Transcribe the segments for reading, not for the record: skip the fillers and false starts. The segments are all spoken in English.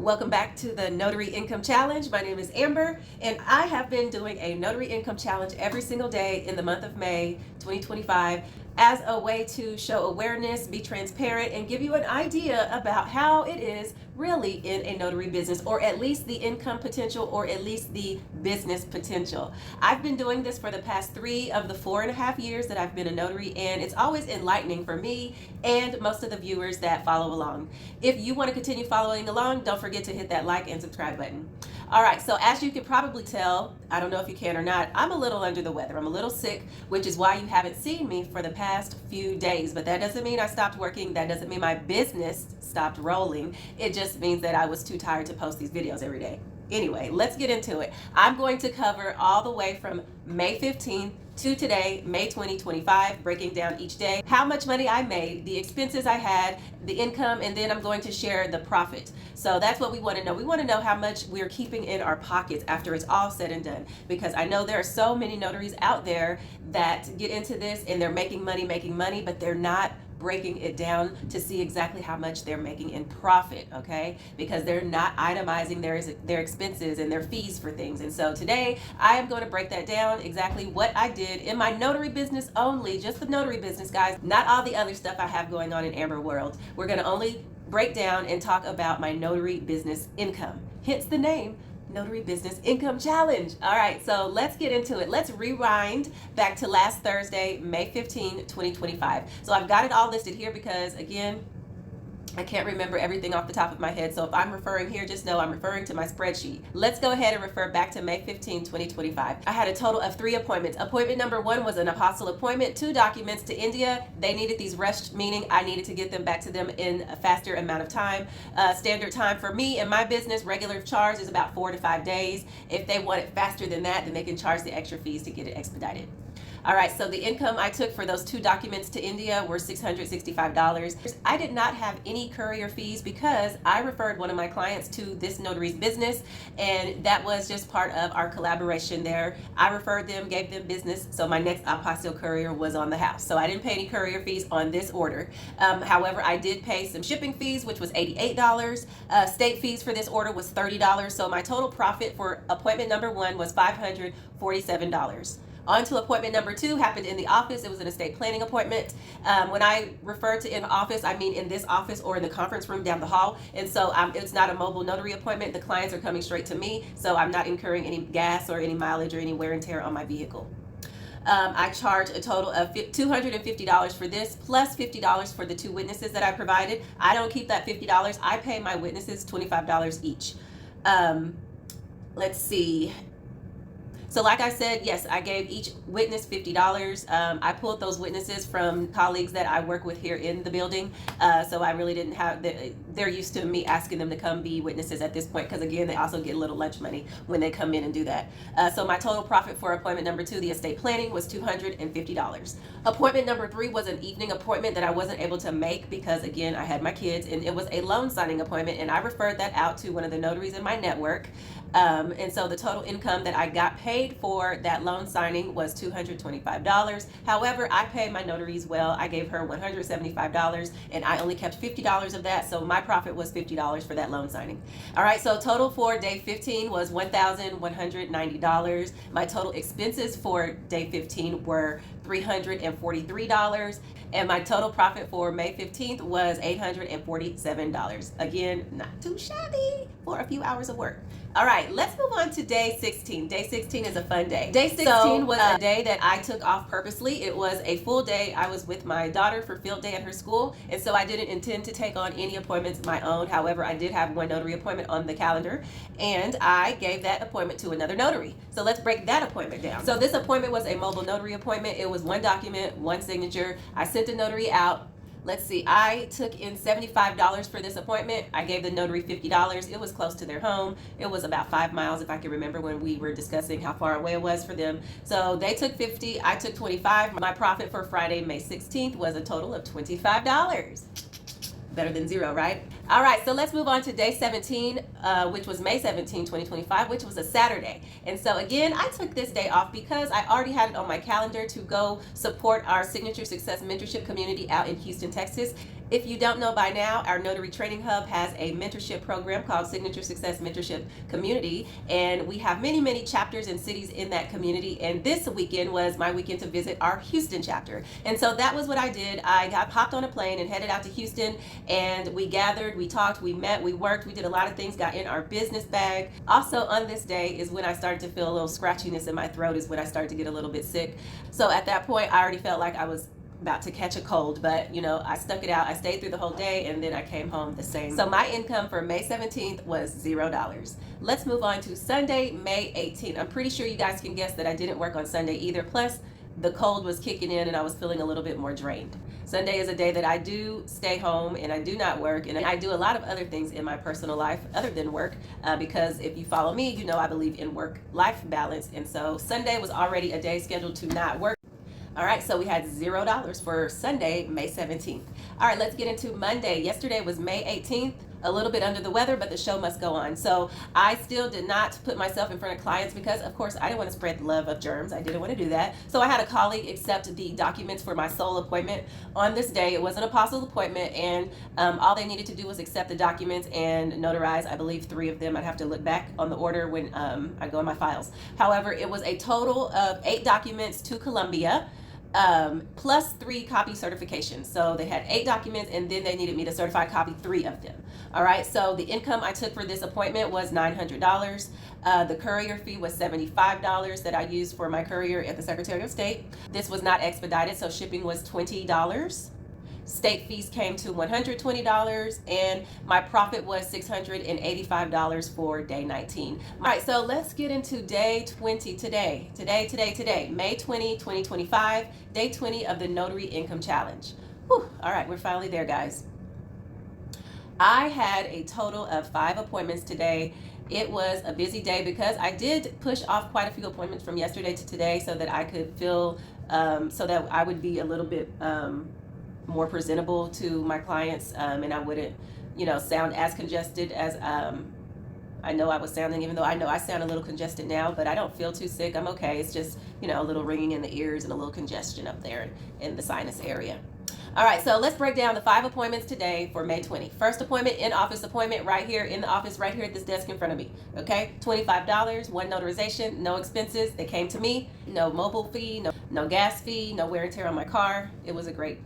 Welcome back to the Notary Income Challenge. My name is Amber, and I have been doing a Notary Income Challenge every single day in the month of May 2025 as a way to show awareness, be transparent, and give you an idea about how it is really in a notary business, or at least the income potential, or at least the business potential. I've been doing this for the past 3 of the 4.5 years that I've been a notary, and it's always enlightening for me and most of the viewers that follow along. If you want to continue following along, don't forget to hit that like and subscribe button. All right, so as you can probably tell, I don't know if you can or not, I'm a little under the weather. I'm a little sick, which is why you haven't seen me for the past few days. But that doesn't mean I stopped working. That doesn't mean my business stopped rolling. It just means that I was too tired to post these videos every day. Anyway, let's get into it. I'm going to cover all the way from May 15th to today, May 2025, breaking down each day, how much money I made, the expenses I had, the income, and then I'm going to share the profit. So that's what we want to know. We want to know how much we're keeping in our pockets after it's all said and done, because I know there are so many notaries out there that get into this and they're making money, but they're not breaking it down to see exactly how much they're making in profit, okay? Because they're not itemizing their expenses and their fees for things. And so today I am going to break that down, exactly what I did in my notary business only, just the notary business, guys, not all the other stuff I have going on in Amber World. We're going to only break down and talk about my notary business income, hence the name Notary Business Income Challenge. All right, so let's get into it. Let's rewind back to last Thursday, May 15, 2025. So I've got it all listed here because, again, I can't remember everything off the top of my head. So if I'm referring here, just know I'm referring to my spreadsheet. Let's go ahead and refer back to May 15, 2025. I had a total of 3 appointments. Appointment number 1 was an Apostille appointment, 2 documents to India. They needed these rushed, meaning I needed to get them back to them in a faster amount of time. Standard time for me and my business, regular charge is about 4 to 5 days. If they want it faster than that, then they can charge the extra fees to get it expedited. All right, so the income I took for those 2 documents to India were $665. I did not have any courier fees because I referred one of my clients to this notary's business, and that was just part of our collaboration there. I referred them, gave them business, so my next Apostille courier was on the house. So I didn't pay any courier fees on this order. However, I did pay some shipping fees, which was $88. State fees for this order was $30. So my total profit for appointment number 1 was $547. On to appointment number 2, happened in the office. It was an estate planning appointment. When I refer to in office, I mean in this office or in the conference room down the hall. And so it's not a mobile notary appointment. The clients are coming straight to me, so I'm not incurring any gas or any mileage or any wear and tear on my vehicle. I charge a total of $250 for this, plus $50 for the 2 witnesses that I provided. I don't keep that $50. I pay my witnesses $25 each. Let's see. So like I said, yes, I gave each witness $50. I pulled those witnesses from colleagues that I work with here in the building. So I really didn't have, they're used to me asking them to come be witnesses at this point, because again, they also get a little lunch money when they come in and do that. So my total profit for appointment number 2, the estate planning, was $250. Appointment number 3 was an evening appointment that I wasn't able to make because, again, I had my kids, and it was a loan signing appointment, and I referred that out to one of the notaries in my network. And so the total income that I got paid for that loan signing was $225. However, I paid my notaries well. I gave her $175, and I only kept $50 of that, so my profit was $50 for that loan signing. All right, so total for day 15 was $1,190. My total expenses for day 15 were $343, and my total profit for May 15th was $847. Again, not too shabby for a few hours of work. All right, let's move on to day 16. Day 16 is a fun day. Day 16 was a day that I took off purposely. It was a full day. I was with my daughter for field day at her school, and so I didn't intend to take on any appointments of my own. However, I did have 1 notary appointment on the calendar, and I gave that appointment to another notary. So let's break that appointment down. So this appointment was a mobile notary appointment. It was 1 document, 1 signature. I sent the notary out. Let's see, I took in $75 for this appointment. I gave the notary $50. It was close to their home. It was about 5 miles, if I can remember, when we were discussing how far away it was for them. So they took $50, I took $25. My profit for Friday, May 16th was a total of $25. Better than 0, right? All right, so let's move on to day 17, which was May 17, 2025, which was a Saturday. And so again, I took this day off because I already had it on my calendar to go support our Signature Success Mentorship community out in Houston, Texas. If you don't know by now, our Notary Training Hub has a mentorship program called Signature Success Mentorship Community, and we have many, many chapters and cities in that community. And this weekend was my weekend to visit our Houston chapter. And so that was what I did. I hopped on a plane and headed out to Houston, and we gathered, we talked, we met, we worked, we did a lot of things, got in our business bag. Also on this day is when I started to feel a little scratchiness in my throat, is when I started to get a little bit sick. So at that point, I already felt like I was about to catch a cold, but I stuck it out. I stayed through the whole day, and then I came home the same. So my income for May 17th was $0. Let's move on to Sunday, May 18th. I'm pretty sure you guys can guess that I didn't work on Sunday either. Plus, the cold was kicking in and I was feeling a little bit more drained. Sunday is a day that I do stay home and I do not work, and I do a lot of other things in my personal life other than work, because if you follow me, you know I believe in work-life balance. And so Sunday was already a day scheduled to not work. All right, so we had $0 for Sunday, May 17th. All right, let's get into Monday. Yesterday was May 18th. A little bit under the weather, but the show must go on. So I still did not put myself in front of clients because, of course, I didn't want to spread the love of germs. I didn't want to do that. So I had a colleague accept the documents for my sole appointment on this day. It was an Apostille appointment, and all they needed to do was accept the documents and notarize, I believe, 3 of them. I'd have to look back on the order when I go in my files. However, it was a total of 8 documents to Columbia, plus 3 copy certifications. So they had 8 documents, and then they needed me to certify copy 3 of them. All right, so the income I took for this appointment was $900. The courier fee was $75 that I used for my courier at the Secretary of State. This was not expedited, so shipping was $20. State fees came to $120, and my profit was $685 for day 19. All right, so let's get into day 20 today. May 20, 2025, day 20 of the Notary Income Challenge. Whew, all right, we're finally there, guys. I had a total of 5 appointments today. It was a busy day because I did push off quite a few appointments from yesterday to today so that I could feel, so that I would be a little bit more presentable to my clients, and I wouldn't, sound as congested as I know I was sounding, even though I know I sound a little congested now, but I don't feel too sick. I'm okay. It's just, a little ringing in the ears and a little congestion up there in the sinus area. All right, so let's break down the 5 appointments today for May 20. First appointment, in-office appointment, right here in the office, right here at this desk in front of me, okay? $25, 1 notarization, no expenses. They came to me, no mobile fee, no gas fee, no wear and tear on my car. It was a great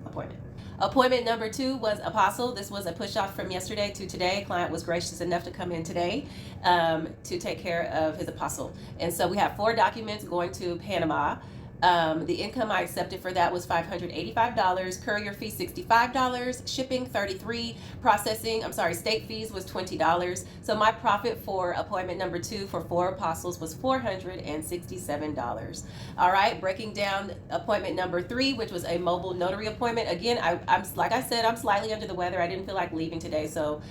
appointment. Appointment number 2 was Apostille. This was a push off from yesterday to today. Client was gracious enough to come in today to take care of his Apostille. And so we have 4 documents going to Panama. The income I accepted for that was $585, courier fee $65, shipping $33, state fees was $20. So my profit for appointment number 2 for 4 Apostilles was $467. All right, breaking down appointment number 3, which was a mobile notary appointment. Again, I'm like I said, I'm slightly under the weather. I didn't feel like leaving today, so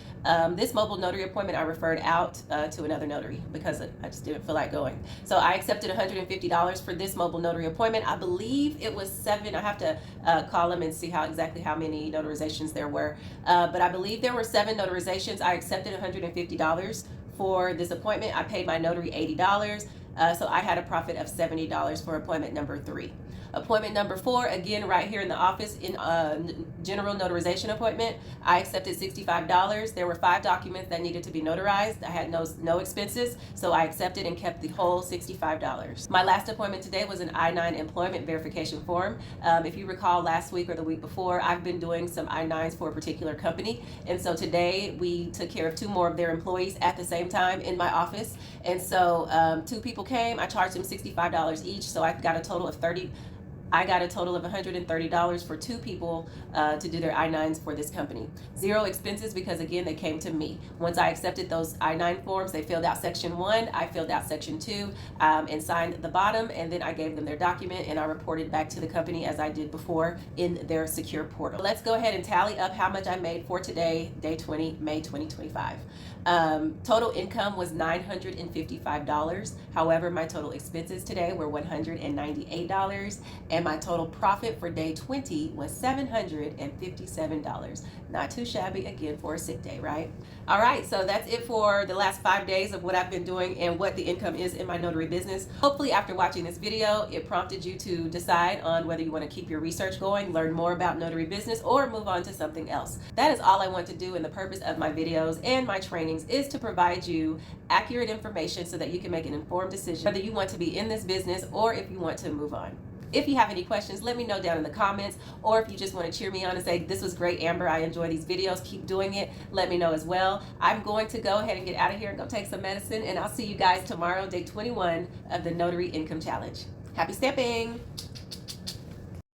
this mobile notary appointment I referred out to another notary because I just didn't feel like going. So I accepted $150 for this mobile notary appointment. I believe it was 7. I have to call them and see exactly how many notarizations there were. But I believe there were 7 notarizations. I accepted $150 for this appointment. I paid my notary $80. So I had a profit of $70 for appointment number 3. Appointment number 4, again, right here in the office in general notarization appointment, I accepted $65. There were 5 documents that needed to be notarized. I had no expenses, so I accepted and kept the whole $65. My last appointment today was an I-9 employment verification form. If you recall, last week or the week before, I've been doing some I-9s for a particular company, and so today we took care of 2 more of their employees at the same time in my office. And so 2 people came. I charged them $65 each, so I got a total of $130 for 2 people to do their I-9s for this company. 0 expenses because, again, they came to me. Once I accepted those I-9 forms, they filled out section 1, I filled out section 2, and signed the bottom, and then I gave them their document, and I reported back to the company as I did before in their secure portal. Let's go ahead and tally up how much I made for today, day 20, May 2025. Total income was $955. However, my total expenses today were $198, and my total profit for day 20 was $757. Not too shabby, again, for a sick day, right? All right, so that's it for the last 5 days of what I've been doing and what the income is in my notary business. Hopefully after watching this video, it prompted you to decide on whether you want to keep your research going, learn more about notary business, or move on to something else. That is all I want to do, and the purpose of my videos and my trainings is to provide you accurate information so that you can make an informed decision whether you want to be in this business or if you want to move on. If you have any questions, let me know down in the comments, or if you just want to cheer me on and say, this was great, Amber, I enjoy these videos, keep doing it, let me know as well. I'm going to go ahead and get out of here and go take some medicine, and I'll see you guys tomorrow, day 21 of the Notary Income Challenge. Happy stamping!